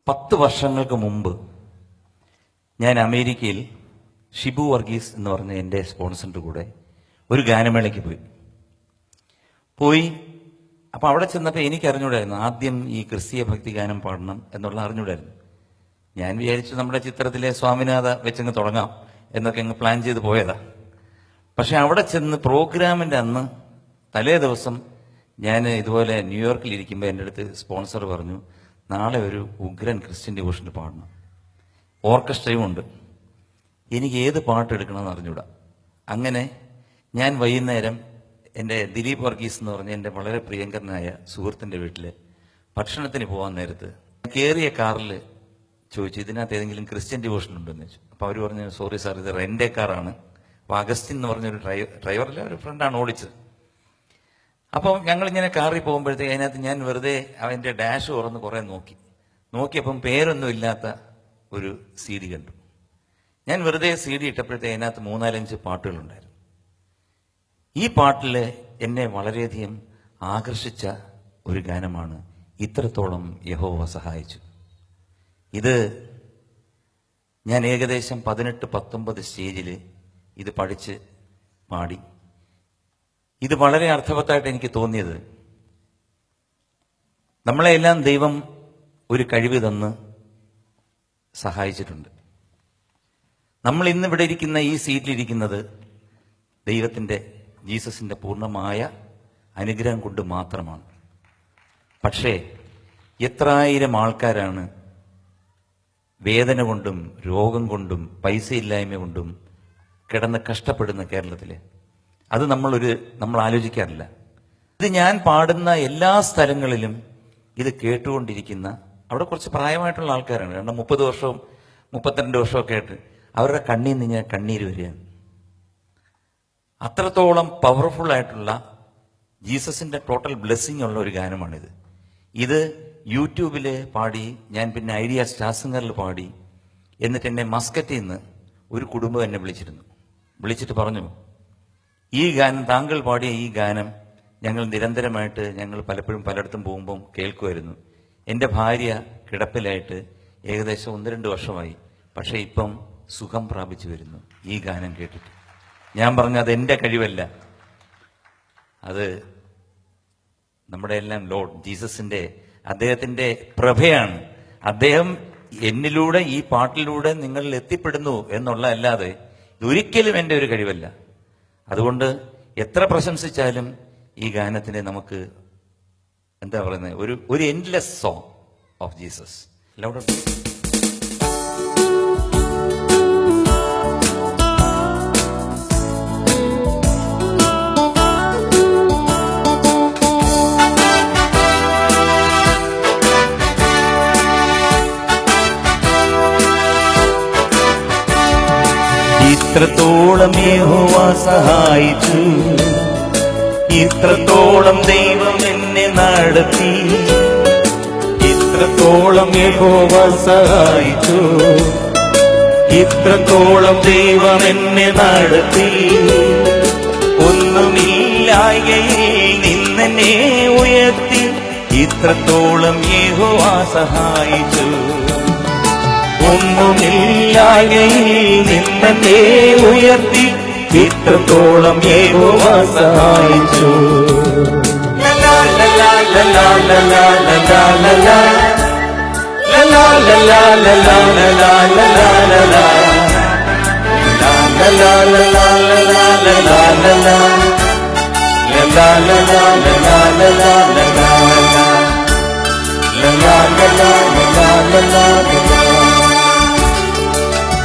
10 വർഷങ്ങൾക്ക് മുമ്പ് ഞാൻ അമേരിക്കയിൽ ഷിബു വർഗീസ് എന്ന് പറഞ്ഞ എൻ്റെ സ്പോൺസറിൻ്റെ കൂടെ ഒരു ഗാനമേളയ്ക്ക് പോയി. അപ്പോൾ അവിടെ ചെന്നപ്പോൾ എനിക്ക് അറിഞ്ഞൂടായിരുന്നു ആദ്യം ഈ ക്രിസ്തീയ ഭക്തി ഗാനം പാടണം എന്നുള്ള അറിഞ്ഞൂടായിരുന്നു. ഞാൻ വിചാരിച്ചു നമ്മുടെ ചിത്രത്തിലെ സ്വാമിനാഥ വെച്ചങ്ങ് തുടങ്ങാം എന്നൊക്കെ അങ്ങ് പ്ലാൻ ചെയ്ത് പോയതാ. പക്ഷെ അവിടെ ചെന്ന് പ്രോഗ്രാമിൻ്റെ അന്ന് തലേ ദിവസം ഞാൻ ഇതുപോലെ ന്യൂയോർക്കിൽ ഇരിക്കുമ്പോൾ എൻ്റെ അടുത്ത് സ്പോൺസർ പറഞ്ഞു, നാളെ ഒരു ഉഗ്രൻ ക്രിസ്ത്യൻ ഡിവോഷന് പാടണം, ഓർക്കസ്ട്രയും ഉണ്ട്. എനിക്ക് ഏത് പാട്ട് എടുക്കണമെന്ന് അറിഞ്ഞൂടാ. അങ്ങനെ ഞാൻ വൈകുന്നേരം എൻ്റെ ദിലീപ് വർഗീസ് എന്ന് പറഞ്ഞ എൻ്റെ വളരെ പ്രിയങ്കരനായ സുഹൃത്തിൻ്റെ വീട്ടിൽ ഭക്ഷണത്തിന് പോകാൻ നേരത്ത് കയറിയ കാറിൽ ചോദിച്ചു, ഇതിനകത്ത് ഏതെങ്കിലും ക്രിസ്ത്യൻ ഡിവോഷൻ ഉണ്ടെന്ന് ചോദിച്ചു. അപ്പോൾ അവർ പറഞ്ഞു, സോറി സാർ, ഇത് റെൻ്റെ കാറാണ്. അപ്പോൾ അഗസ്റ്റിൻ എന്ന് പറഞ്ഞൊരു ഡ്രൈവറിലെ ഒരു ഫ്രണ്ടാണ് ഓടിച്ചത്. അപ്പം ഞങ്ങളിങ്ങനെ കാറിൽ പോകുമ്പോഴത്തേക്ക് അതിനകത്ത് ഞാൻ വെറുതെ അവൻ്റെ ഡാഷ് തുറന്ന് കുറേ നോക്കിയപ്പം പേരൊന്നും ഇല്ലാത്ത ഒരു CD കണ്ടു. ഞാൻ വെറുതെ CD ഇട്ടപ്പോഴത്തേക്ക് അതിനകത്ത് 3-4-5 പാട്ടുകളുണ്ടായിരുന്നു. ഈ പാട്ടിൽ എന്നെ വളരെയധികം ആകർഷിച്ച ഒരു ഗാനമാണ് ഇത്രത്തോളം യഹോവ സഹായിച്ചു. ഇത് ഞാൻ ഏകദേശം 18-19 സ്റ്റേജിൽ ഇത് പഠിച്ച് പാടി. ഇത് വളരെ അർത്ഥവത്തായിട്ട് എനിക്ക് തോന്നിയത്, നമ്മളെല്ലാം ദൈവം ഒരു കഴിവ് തന്ന് സഹായിച്ചിട്ടുണ്ട്. നമ്മൾ ഇന്നിവിടെ ഇരിക്കുന്ന ഈ സീറ്റിലിരിക്കുന്നത് ദൈവത്തിൻ്റെ, ജീസസിൻ്റെ പൂർണ്ണമായ അനുഗ്രഹം കൊണ്ട് മാത്രമാണ്. പക്ഷേ എത്രായിരം ആൾക്കാരാണ് വേദന കൊണ്ടും രോഗം കൊണ്ടും പൈസയില്ലായ്മ കൊണ്ടും കിടന്ന് കഷ്ടപ്പെടുന്ന കേരളത്തിൽ. അത് നമ്മൾ ആലോചിക്കാറില്ല. ഇത് ഞാൻ പാടുന്ന എല്ലാ സ്ഥലങ്ങളിലും ഇത് കേട്ടുകൊണ്ടിരിക്കുന്ന അവിടെ കുറച്ച് പ്രായമായിട്ടുള്ള ആൾക്കാരാണ്. 30 വർഷവും 32 വർഷമൊക്കെ ആയിട്ട് അവരുടെ കണ്ണിൽ നിന്ന് കണ്ണീര് വരികയാണ്. അത്രത്തോളം പവർഫുൾ ആയിട്ടുള്ള ജീസസിന്റെ ടോട്ടൽ ബ്ലെസ്സിങ് ഉള്ള ഒരു ഗാനമാണിത്. ഇത് യൂട്യൂബിൽ പാടി, ഞാൻ പിന്നെ ഐഡിയ സ്റ്റാർ സിംഗറിൽ പാടി. എന്നിട്ട് എന്നെ മസ്കറ്റിൽ നിന്ന് ഒരു കുടുംബം എന്നെ വിളിച്ചിട്ട് പറഞ്ഞു, ഈ ഗാനം, താങ്കൾ പാടിയ ഈ ഗാനം ഞങ്ങൾ നിരന്തരമായിട്ട് ഞങ്ങൾ പലപ്പോഴും പലയിടത്തും പോകുമ്പം കേൾക്കുമായിരുന്നു. എൻ്റെ ഭാര്യ കിടപ്പിലായിട്ട് ഏകദേശം 1-2 വർഷമായി, പക്ഷേ ഇപ്പം സുഖം പ്രാപിച്ചു വരുന്നു ഈ ഗാനം കേട്ടിട്ട്. ഞാൻ പറഞ്ഞു, അതെൻ്റെ കഴിവല്ല, അത് നമ്മുടെ എല്ലാം ലോർഡ് ജീസസിന്റെ, അദ്ദേഹത്തിന്റെ പ്രഭയാണ്. അദ്ദേഹം എന്നിലൂടെ, ഈ പാട്ടിലൂടെ നിങ്ങളിൽ എത്തിപ്പെടുന്നു എന്നുള്ള അല്ലാതെ ഒരിക്കലും എൻ്റെ ഒരു കഴിവല്ല. അതുകൊണ്ട് എത്ര പ്രശംസിച്ചാലും ഈ ഗാനത്തിനെ നമുക്ക് എന്താ പറയുന്നത്, ഒരു എൻഡ്ലെസ് സോങ് ഓഫ് ജീസസ്. ഇത്രത്തോളം യഹോവ സഹായിച്ചു, ഇത്രത്തോളം ദൈവം എന്നെ നടത്തി. ഇത്രത്തോളം യഹോവ സഹായിച്ചു, ഇത്രത്തോളം ദൈവം എന്നെ നടത്തി. ഒന്നുമില്ലായ്കയിൽ നിന്നെന്നെ ഉയർത്തി, ഇത്രത്തോളം യഹോവ സഹായിച്ചു. ഒന്നുമില്ലായ്കയിൽ നിന്നെ ഉയർത്തി, ഇത്രത്തോളം യഹോവ സഹായിച്ചു.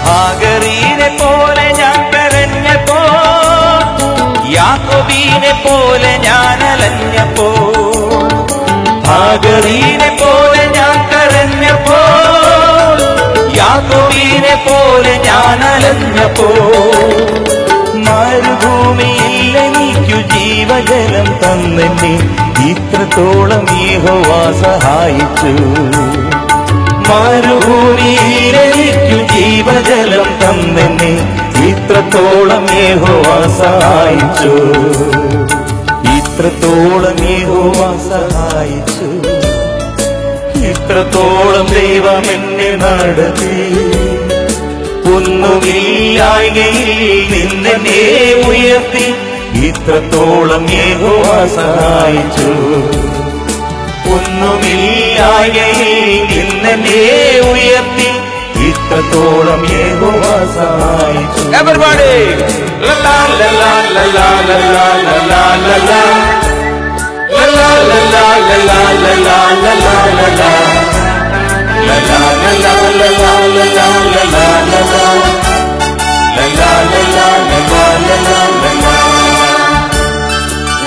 ഹാഗരീനെ പോലെ ഞാൻ കരഞ്ഞപ്പോ, യാക്കോബിനെ പോലെ ഞാൻ അലഞ്ഞപ്പോ. ഹാഗരീനെ പോലെ ഞാൻ കരഞ്ഞപ്പോ, യാക്കോബിനെ പോലെ ഞാൻ അലഞ്ഞപ്പോ. മരുഭൂമിയിൽ എനിക്കു ജീവജലം തന്നെ, ഇത്രത്തോളം യഹോവ സഹായിച്ചു. മരുഭൂമിയിൽ എനിക്കു ജീവജലം തന്നെ, ഇത്രത്തോളം യഹോവ സഹായിച്ചു. ഇത്രത്തോളം യഹോവ സഹായിച്ചു. ഇത്രത്തോളം ദൈവം എന്നെ നടത്തി. ഒന്നുമില്ലായ്കയിൽ നിന്നെ ഉയർത്തി. ഇത്രത്തോളം യഹോവ സഹായിച്ചു. ഒന്നുമില്ലായ്കയിൽ നിന്നെ ഉയർത്തി. ഇത്രത്തോളം യഹോവ സഹായിച്ചു. Everybody! La la la la la la la la la la la la. La la la la la la la la la la la la. La la la la la la la la la la la la. La la la la la la la la la la.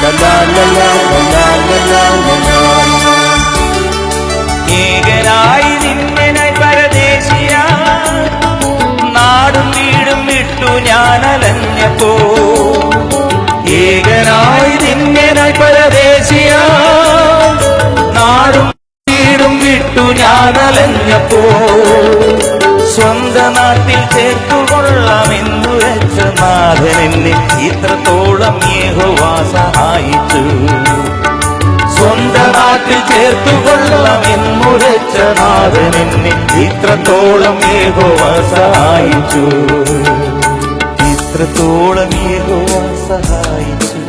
La la la la la la la la la. ഏകനായി നിന്നെനായി പരദേശിയ നാടും വീടും വിട്ടു ഞാൻ അലഞ്ഞപ്പോ. ഏകനായി നിന്നെനായി പരദേശിയ നാടും വീടും വിട്ടു ഞാൻ അലഞ്ഞപ്പോ. സ്വന്ത നാട്ടിൽ ചേർത്തുകൊള്ളാമെന്നു വെച്ച നാഥൻ എന്നെ ഇത്രത്തോളം യഹോവ സഹായിച്ചു. സ്വന്ത നാട്ടിൽ ചേർത്തുകൊള്ളാമെന്നുരച്ച നാഥൻ എന്നെ ഇത്രത്തോളം യഹോവ സഹായിച്ചു. ഇത്രത്തോളം യഹോവ സഹായിച്ചു.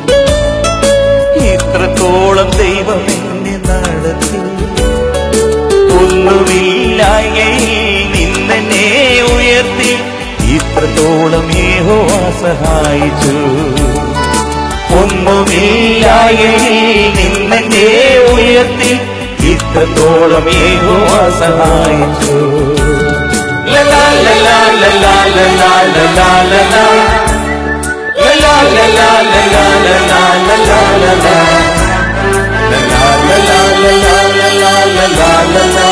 ഇത്രത്തോളം ദൈവം എന്നെ നടത്തി. ഒന്നുമില്ലായ്കയിൽ നിന്നെ ഉയർത്തി. ഇത്രത്തോളം യഹോവ സഹായിച്ചു. ഒന്നുമില്ലായ്കയിൽ നിന്നെ ഉയർത്തി. ഇത്രത്തോളം യഹോവ സഹായിച്ചു. La la la la la la la la la la la la. La la la la la la la la la la la la. La la la la la la la la la la la la.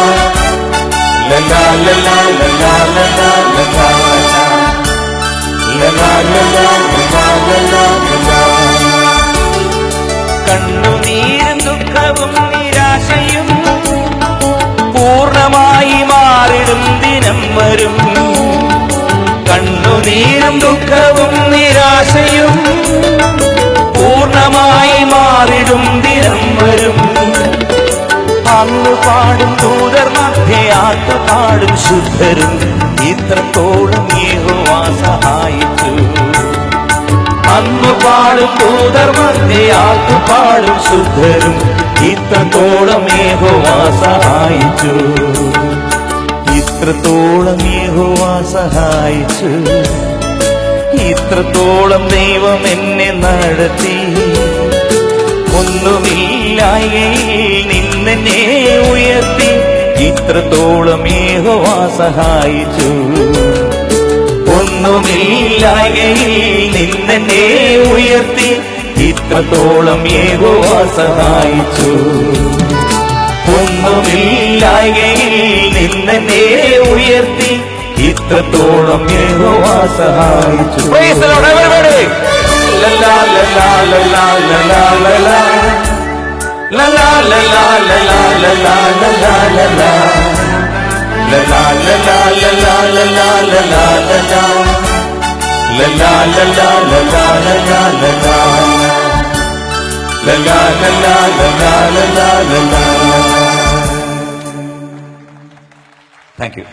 La la la la la la la la la la la. La la la la la la la la. കണ്ണുനീരും ദുഃഖവും നിരാശയും പൂർണ്ണമായി മാറിടും ദിനം വരും. കണ്ണുനീരും ദുഃഖവും നിരാശയും പൂർണ്ണമായി മാറിടും ദിനം വരും. അന്ന് പാടും ദൂതർ മധ്യേ ആത്തു പാടും ശുദ്ധരും. ഇത്രത്തോളം യഹോവ സഹായിച്ചു. അന്ന് പാടും ദൂതർ മധ്യേ ആത്തു പാടും ശുദ്ധരും. ഇത്രത്തോളം യഹോവ സഹായിച്ചു. ഇത്രത്തോളം യഹോവ സഹായിച്ചു. ഇത്രത്തോളം ദൈവം എന്നെ നടത്തി. ഒന്നുമില്ലായ്കയിൽ നിന്നെ ഉയർത്തി. ഇത്രത്തോളം യഹോവ സഹായിച്ചു. ഒന്നുമില്ലായ്കയിൽ നിന്നെ ഉയർത്തി. ഇത്രത്തോളം യഹോവ സഹായിച്ചു. ഒന്നുമില്ലായ്കയിൽ നിന്നെ ഉയർത്തി. ഇത്രത്തോളം യഹോവ സഹായിച്ചു. Praise the Lord, everybody! La la la la la la la la la la. La la la la la la la la la la la la. La la la la la la la la la la la la. La la la la la la la la la la. La la la la la la la la la la. Thank you.